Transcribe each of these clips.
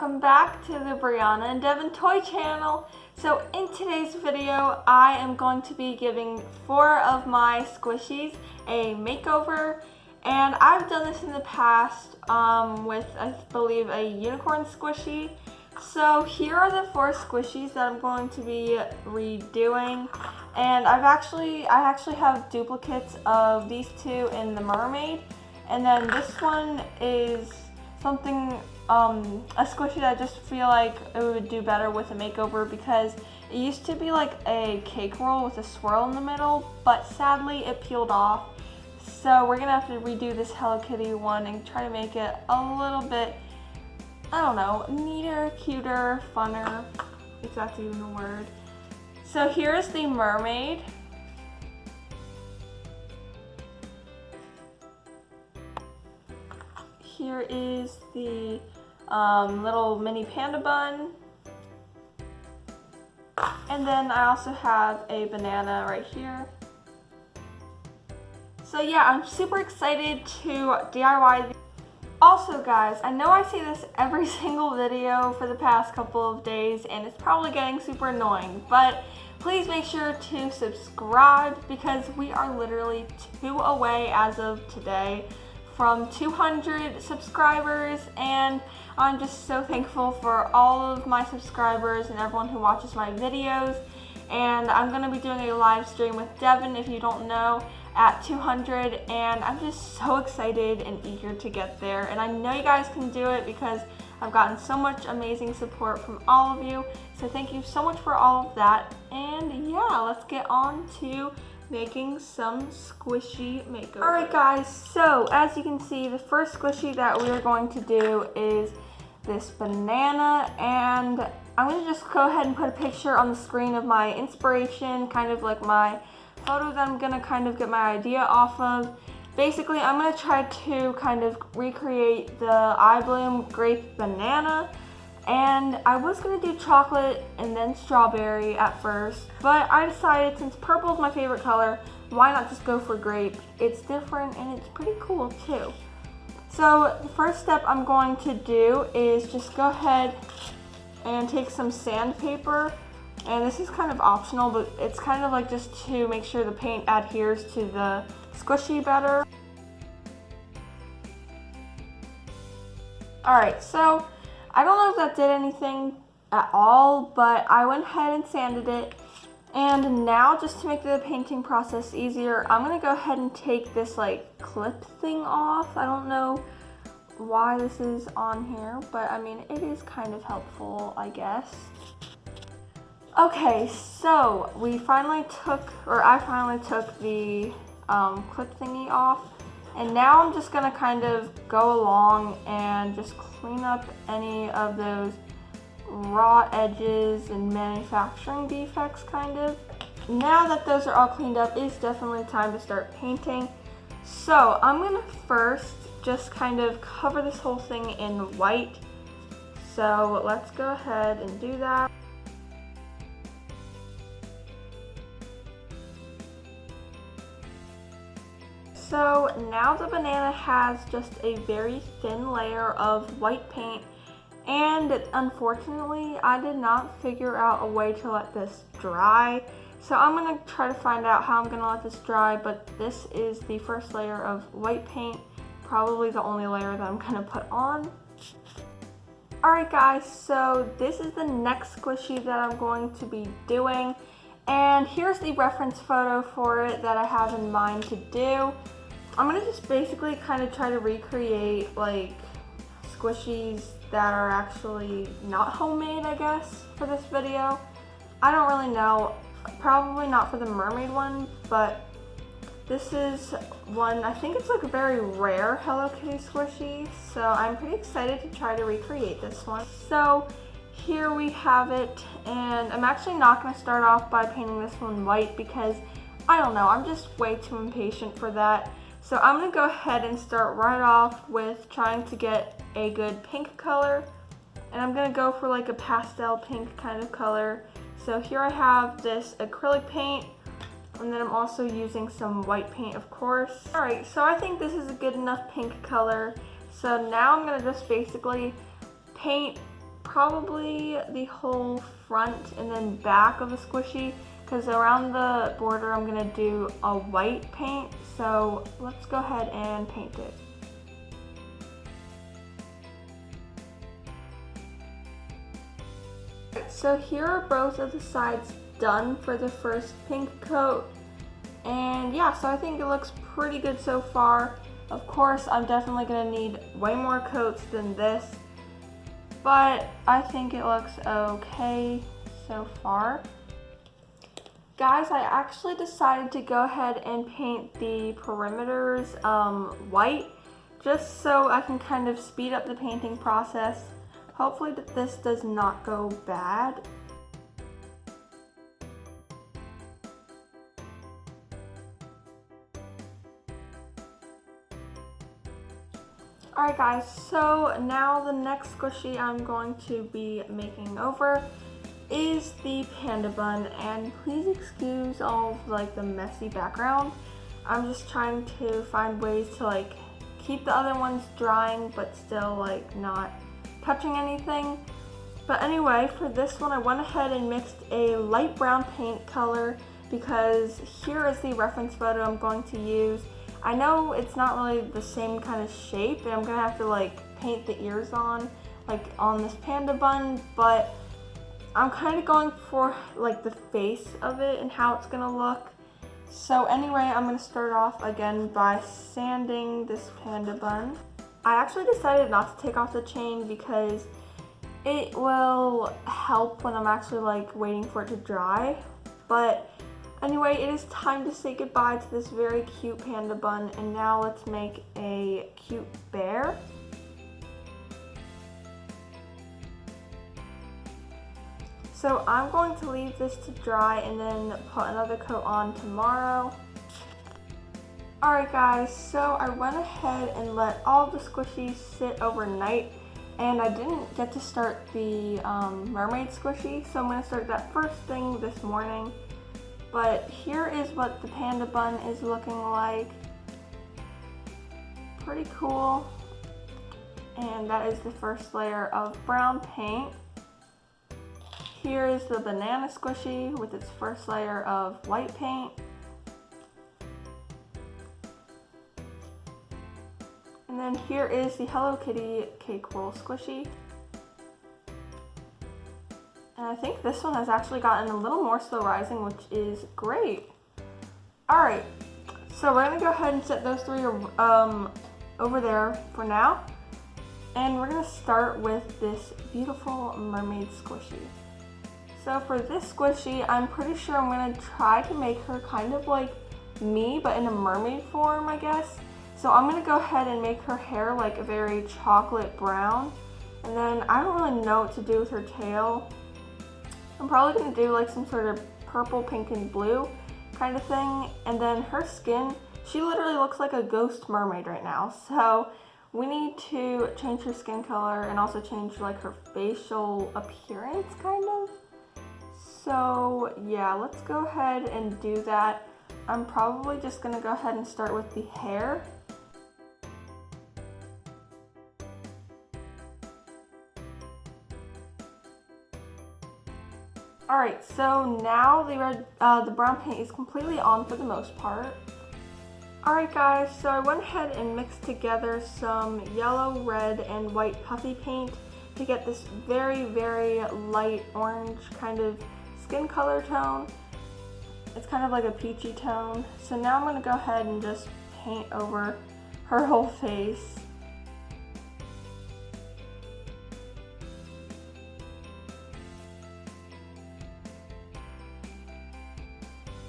welcome back to the Brianna and Devin Toy Channel. So in today's video, I am going to be giving 4 of my squishies a makeover. And I've done this in the past with, I believe, a unicorn squishy. So here are the 4 squishies that I'm going to be redoing. And I actually have duplicates of these 2 in the mermaid. And then this one is something, a squishy that I just feel like it would do better with a makeover because it used to be like a cake roll with a swirl in the middle, but sadly it peeled off. So we're gonna have to redo this Hello Kitty one and try to make it a little bit, I don't know, neater, cuter, funner, if that's even a word. So here's the mermaid. Here is the little mini panda bun. And then I also have a banana right here. So yeah, I'm super excited to DIY these. Also guys, I know I say this every single video for the past couple of days and it's probably getting super annoying, but please make sure to subscribe because we are literally 2 away as of today from 200 subscribers, and I'm just so thankful for all of my subscribers and everyone who watches my videos. And I'm gonna be doing a live stream with Devin, if you don't know, at 200, and I'm just so excited and eager to get there. And I know you guys can do it because I've gotten so much amazing support from all of you. So thank you so much for all of that. And yeah, let's get on to making some squishy makeovers. Alright guys, so as you can see, the first squishy that we are going to do is this banana, and I'm going to just go ahead and put a picture on the screen of my inspiration, kind of like my photo that I'm going to kind of get my idea off of. Basically, I'm going to try to kind of recreate the eye bloom grape banana. And I was going to do chocolate and then strawberry at first, but I decided since purple is my favorite color, why not just go for grape? It's different and it's pretty cool too. So the first step I'm going to do is just go ahead and take some sandpaper. And this is kind of optional, but it's kind of like just to make sure the paint adheres to the squishy better. Alright, so I don't know if that did anything at all, but I went ahead and sanded it. And now, just to make the painting process easier, I'm going to go ahead and take this like clip thing off. I don't know why this is on here, but I mean, it is kind of helpful, I guess. Okay, so I finally took the clip thingy off. And now I'm just gonna kind of go along and just clean up any of those raw edges and manufacturing defects kind of. Now that those are all cleaned up, it's definitely time to start painting. So I'm gonna first just kind of cover this whole thing in white. So let's go ahead and do that. So now the banana has just a very thin layer of white paint, and unfortunately I did not figure out a way to let this dry. So I'm going to try to find out how I'm going to let this dry, but this is the first layer of white paint, probably the only layer that I'm going to put on. Alright guys, so this is the next squishy that I'm going to be doing, and here's the reference photo for it that I have in mind to do. I'm going to just basically kind of try to recreate like squishies that are actually not homemade, I guess, for this video. I don't really know, probably not for the mermaid one, but this is one, I think it's like a very rare Hello Kitty squishy, so I'm pretty excited to try to recreate this one. So here we have it, and I'm actually not going to start off by painting this one white because, I don't know, I'm just way too impatient for that. So I'm going to go ahead and start right off with trying to get a good pink color. And I'm going to go for like a pastel pink kind of color. So here I have this acrylic paint. And then I'm also using some white paint, of course. Alright, so I think this is a good enough pink color. So now I'm going to just basically paint probably the whole front and then back of the squishy, because around the border I'm gonna do a white paint. So let's go ahead and paint it. So here are both of the sides done for the first pink coat. And yeah, so I think it looks pretty good so far. Of course, I'm definitely gonna need way more coats than this, but I think it looks okay so far. Guys, I actually decided to go ahead and paint the perimeters white, just so I can kind of speed up the painting process. Hopefully that this does not go bad. Alright guys, so now the next squishy I'm going to be making over is the panda bun, and please excuse all of like the messy background. I'm just trying to find ways to like keep the other ones drying but still like not touching anything. But anyway, for this one I went ahead and mixed a light brown paint color because here is the reference photo I'm going to use. I know it's not really the same kind of shape and I'm gonna have to like paint the ears on like on this panda bun, but I'm kind of going for like the face of it and how it's gonna look. So anyway, I'm gonna start off again by sanding this panda bun. I actually decided not to take off the chain because it will help when I'm actually like waiting for it to dry. But anyway, it is time to say goodbye to this very cute panda bun, and now let's make a cute bear. So I'm going to leave this to dry and then put another coat on tomorrow. Alright guys, so I went ahead and let all the squishies sit overnight, and I didn't get to start the mermaid squishy, so I'm going to start that first thing this morning. But here is what the panda bun is looking like. Pretty cool. And that is the first layer of brown paint. Here is the banana squishy with its first layer of white paint. And then here is the Hello Kitty cake roll squishy. And I think this one has actually gotten a little more slow rising, which is great. Alright, so we're going to go ahead and set those three over there for now. And we're going to start with this beautiful mermaid squishy. So for this squishy, I'm pretty sure I'm going to try to make her kind of like me, but in a mermaid form, I guess. So I'm going to go ahead and make her hair like a very chocolate brown. And then I don't really know what to do with her tail. I'm probably going to do like some sort of purple, pink, and blue kind of thing. And then her skin, she literally looks like a ghost mermaid right now. So we need to change her skin color and also change like her facial appearance kind of. So yeah, let's go ahead and do that. I'm probably just going to go ahead and start with the hair. Alright, so now the brown paint is completely on for the most part. Alright guys, so I went ahead and mixed together some yellow, red, and white puffy paint to get this very, very light orange kind of skin color tone. It's kind of like a peachy tone. So now I'm going to go ahead and just paint over her whole face.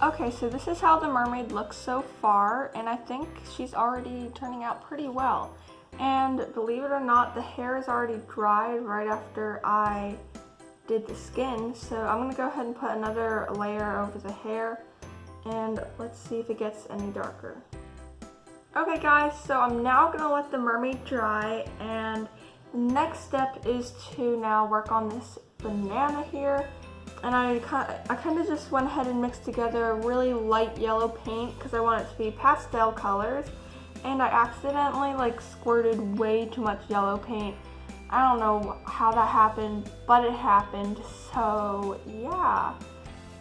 Okay, so this is how the mermaid looks so far, and I think she's already turning out pretty well. And believe it or not, the hair is already dried right after I did the skin, so I'm going to go ahead and put another layer over the hair, and let's see if it gets any darker. Okay guys, so I'm now going to let the mermaid dry, and the next step is to now work on this banana here. And I kind of just went ahead and mixed together a really light yellow paint because I want it to be pastel colors. And I accidentally like squirted way too much yellow paint. I don't know how that happened, but it happened, so yeah.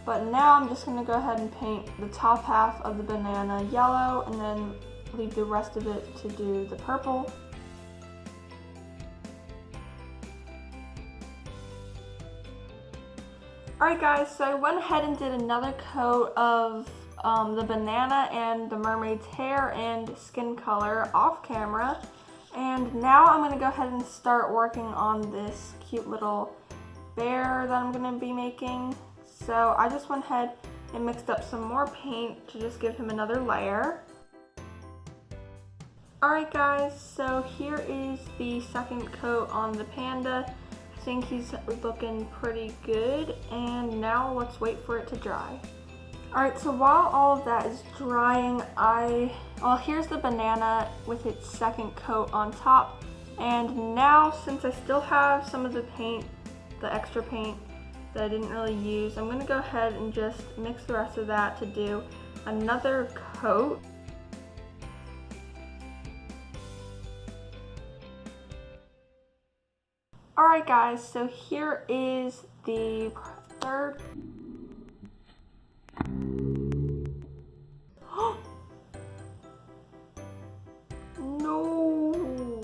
But now I'm just gonna go ahead and paint the top half of the banana yellow and then leave the rest of it to do the purple. Alright guys, so I went ahead and did another coat of the banana and the mermaid's hair and skin color off camera. And now I'm going to go ahead and start working on this cute little bear that I'm going to be making. So I just went ahead and mixed up some more paint to just give him another layer. Alright guys, so here is the second coat on the panda. I think he's looking pretty good, and now let's wait for it to dry. Alright, so while all of that is drying, well, here's the banana with its second coat on top. And now, since I still have some of the paint, the extra paint that I didn't really use, I'm going to go ahead and just mix the rest of that to do another coat. Alright guys, so here is the third. No!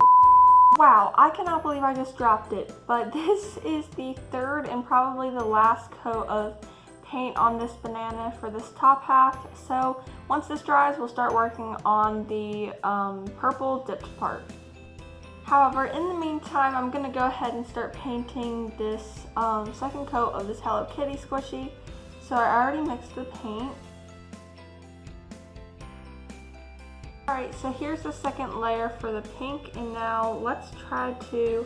Wow, I cannot believe I just dropped it, but this is the third and probably the last coat of paint on this banana for this top half. So once this dries, we'll start working on the purple dipped part. However, in the meantime, I'm going to go ahead and start painting this second coat of this Hello Kitty squishy. So I already mixed the paint. Alright, so here's the second layer for the pink, and now let's try to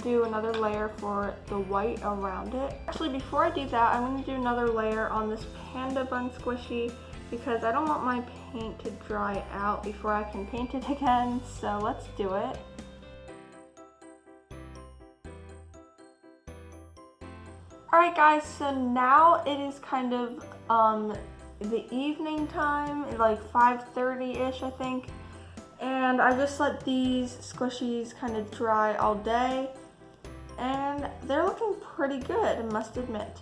do another layer for the white around it. Actually, before I do that, I'm going to do another layer on this panda bun squishy because I don't want my paint to dry out before I can paint it again, so let's do it. Alright guys, so now it is kind of the evening time, like 5:30-ish I think, and I just let these squishies kind of dry all day, and they're looking pretty good, I must admit.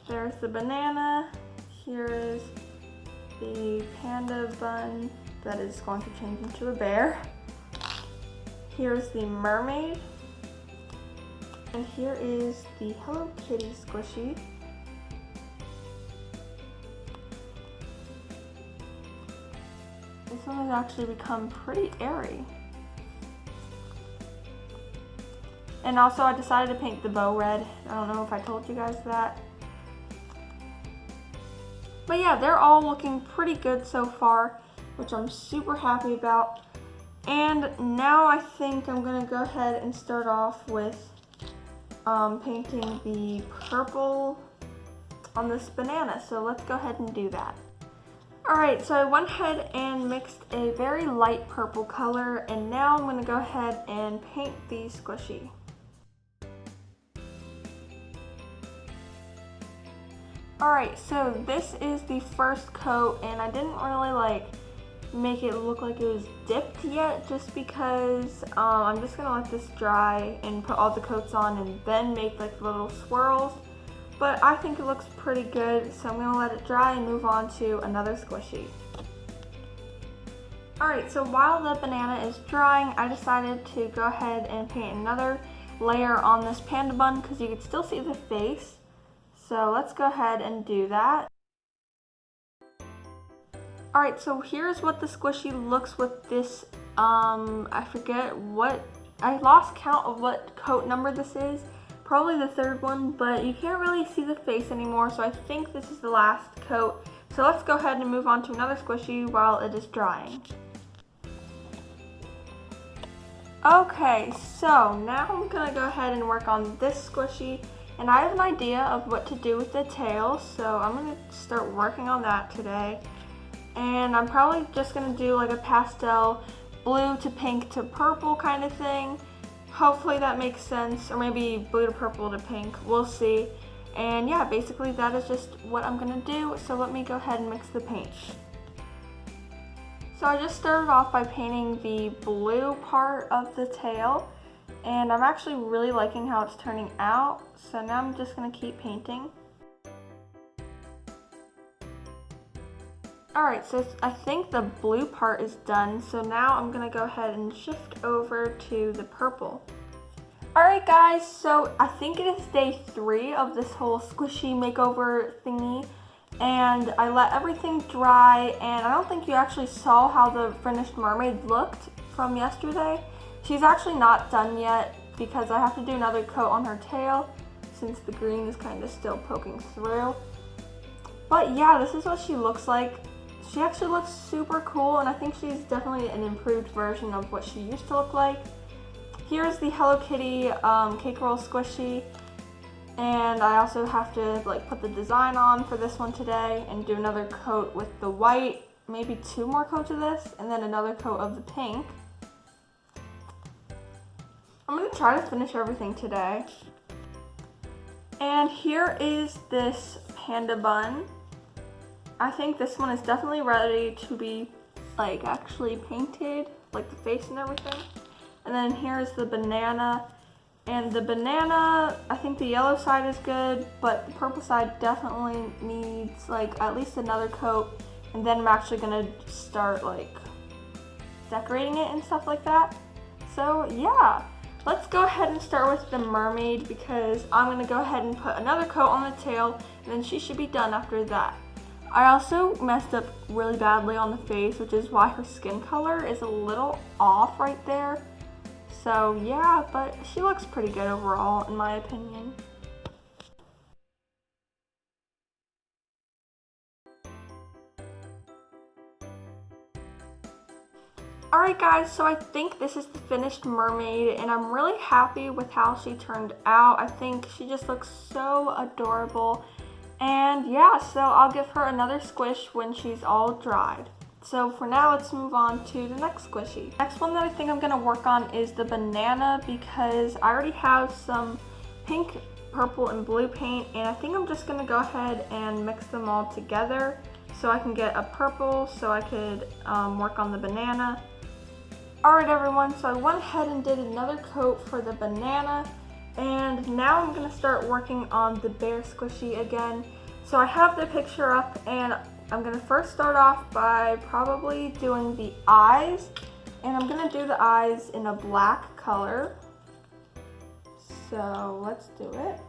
There's the banana, here is the panda bun that is going to change into a bear, here's the mermaid, and here is the Hello Kitty squishy. This one has actually become pretty airy. And also I decided to paint the bow red. I don't know if I told you guys that. But yeah, they're all looking pretty good so far, which I'm super happy about. And now I think I'm gonna go ahead and start off with painting the purple on this banana. So let's go ahead and do that. Alright, so I went ahead and mixed a very light purple color, and now I'm going to go ahead and paint the squishy. Alright, so this is the first coat, and I didn't really make it look like it was dipped yet, just because I'm just going to let this dry and put all the coats on and then make like little swirls. But I think it looks pretty good, so I'm going to let it dry and move on to another squishy. Alright, so while the banana is drying, I decided to go ahead and paint another layer on this panda bun because you can still see the face. So let's go ahead and do that. Alright, so here's what the squishy looks with this, I forget what, I lost count of what coat number this is. Probably the third one, but you can't really see the face anymore, so I think this is the last coat. So let's go ahead and move on to another squishy while it is drying. Okay, so now I'm going to go ahead and work on this squishy, and I have an idea of what to do with the tail, so I'm going to start working on that today. And I'm probably just going to do like a pastel blue to pink to purple kind of thing. Hopefully that makes sense, or maybe blue to purple to pink, we'll see. And yeah, basically that is just what I'm gonna do, so let me go ahead and mix the paint. So I just started off by painting the blue part of the tail, And I'm actually really liking how it's turning out. So now I'm just gonna keep painting. Alright, so I think the blue part is done. So now I'm gonna go ahead and shift over to the purple. Alright guys, so I think it is day 3 of this whole squishy makeover thingy. And I let everything dry, and I don't think you actually saw how the finished mermaid looked from yesterday. She's actually not done yet because I have to do another coat on her tail since the green is kind of still poking through. But yeah, this is what she looks like. She actually looks super cool, and I think she's definitely an improved version of what she used to look like. Here's the Hello Kitty cake roll squishy. And I also have to put the design on for this one today and do another coat with the white, maybe 2 more coats of this, and then another coat of the pink. I'm going to try to finish everything today. And here is this panda bun. I think this one is definitely ready to be actually painted, like the face and everything. And then here's the banana. And the banana, I think the yellow side is good, but the purple side definitely needs at least another coat. And then I'm actually gonna start decorating it and stuff like that. So yeah, let's go ahead and start with the mermaid because I'm gonna go ahead and put another coat on the tail, and then she should be done after that. I also messed up really badly on the face, which is why her skin color is a little off right there. So yeah, but she looks pretty good overall in my opinion. Alright guys, so I think this is the finished mermaid, and I'm really happy with how she turned out. I think she just looks so adorable. And yeah, so I'll give her another squish when she's all dried. So for now, let's move on to the next squishy. Next one that I think I'm gonna work on is the banana because I already have some pink, purple, and blue paint, and I think I'm just gonna go ahead and mix them all together so I can get a purple so I could work on the banana. Alright everyone, so I went ahead and did another coat for the banana, and now I'm gonna start working on the bear squishy again. So I have the picture up, and I'm gonna first start off by probably doing the eyes, and I'm gonna do the eyes in a black color. So let's do it.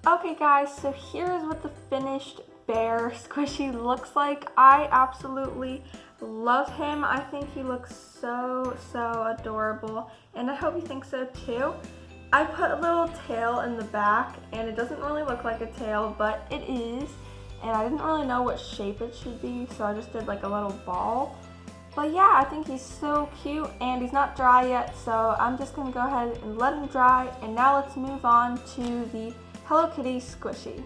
Okay guys, so here's what the finished bear squishy looks like. I absolutely love him. I think he looks so adorable, and I hope you think so too. I put a little tail in the back, and it doesn't really look like a tail, but it is. And I didn't really know what shape it should be, so I just did a little ball. But yeah, I think he's so cute, and he's not dry yet, so I'm just gonna go ahead and let him dry. And now let's move on to the Hello Kitty squishy.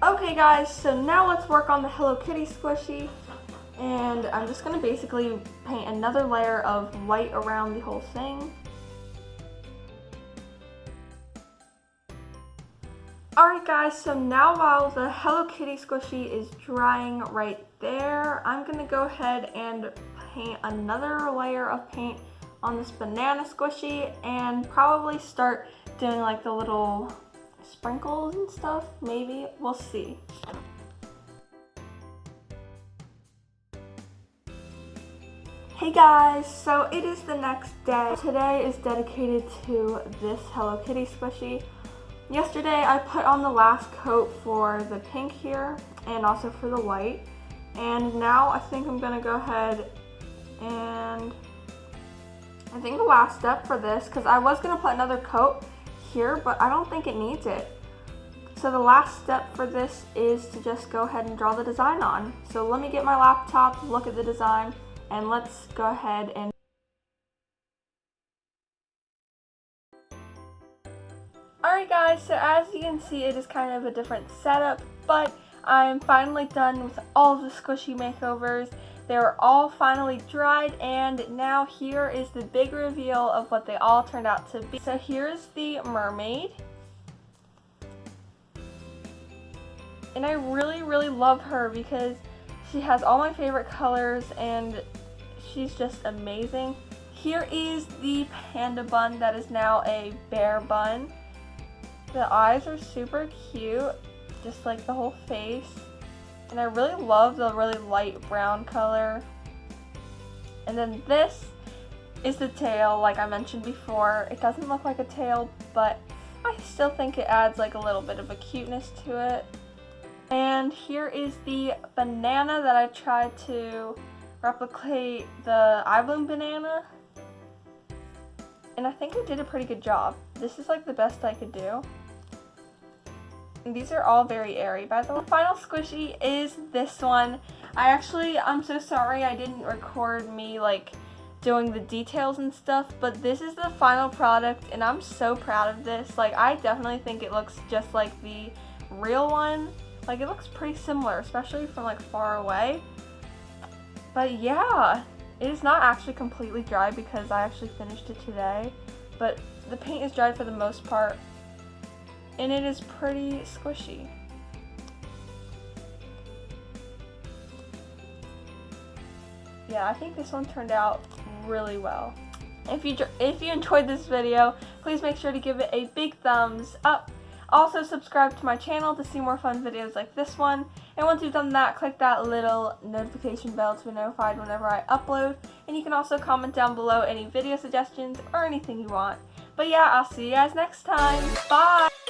Okay guys, so now let's work on the Hello Kitty squishy. And I'm just gonna basically paint another layer of white around the whole thing. Alright guys, so now while the Hello Kitty squishy is drying right there, I'm going to go ahead and paint another layer of paint on this banana squishy and probably start doing the little sprinkles and stuff, maybe, we'll see. Hey guys, so it is the next day. Today is dedicated to this Hello Kitty squishy. Yesterday I put on the last coat for the pink here and also for the white, and now I think I'm gonna go ahead and I think the last step for this, because I was gonna put another coat here, but I don't think it needs it. So the last step for this is to just go ahead and draw the design on. So let me get my laptop, look at the design, and let's go ahead and Alright guys, so as you can see, it is kind of a different setup, but I'm finally done with all of the squishy makeovers. They're all finally dried, and now here is the big reveal of what they all turned out to be. So here's the mermaid. And I really love her because She has all my favorite colors and she's just amazing. Here is the panda bun that is now a bear bun. The eyes are super cute, just like the whole face. And I really love the really light brown color. And then this is the tail, like I mentioned before. It doesn't look like a tail, but I still think it adds like a little bit of a cuteness to it. And here is the banana that I tried to replicate the eye bloom banana. And I think I did a pretty good job. This is like the best I could do. And these are all very airy, by the way. The final squishy is this one. I'm so sorry I didn't record me like doing the details and stuff, but this is the final product and I'm so proud of this. Like, I definitely think it looks just like the real one. Like, it looks pretty similar, especially from like far away. But yeah, it is not actually completely dry because I actually finished it today, but the paint is dried for the most part and it is pretty squishy. Yeah, I think this one turned out really well. If you enjoyed this video, please make sure to give it a big thumbs up. Also, subscribe to my channel to see more fun videos like this one. And once you've done that, click that little notification bell to be notified whenever I upload. And you can also comment down below any video suggestions or anything you want. But yeah, I'll see you guys next time. Bye!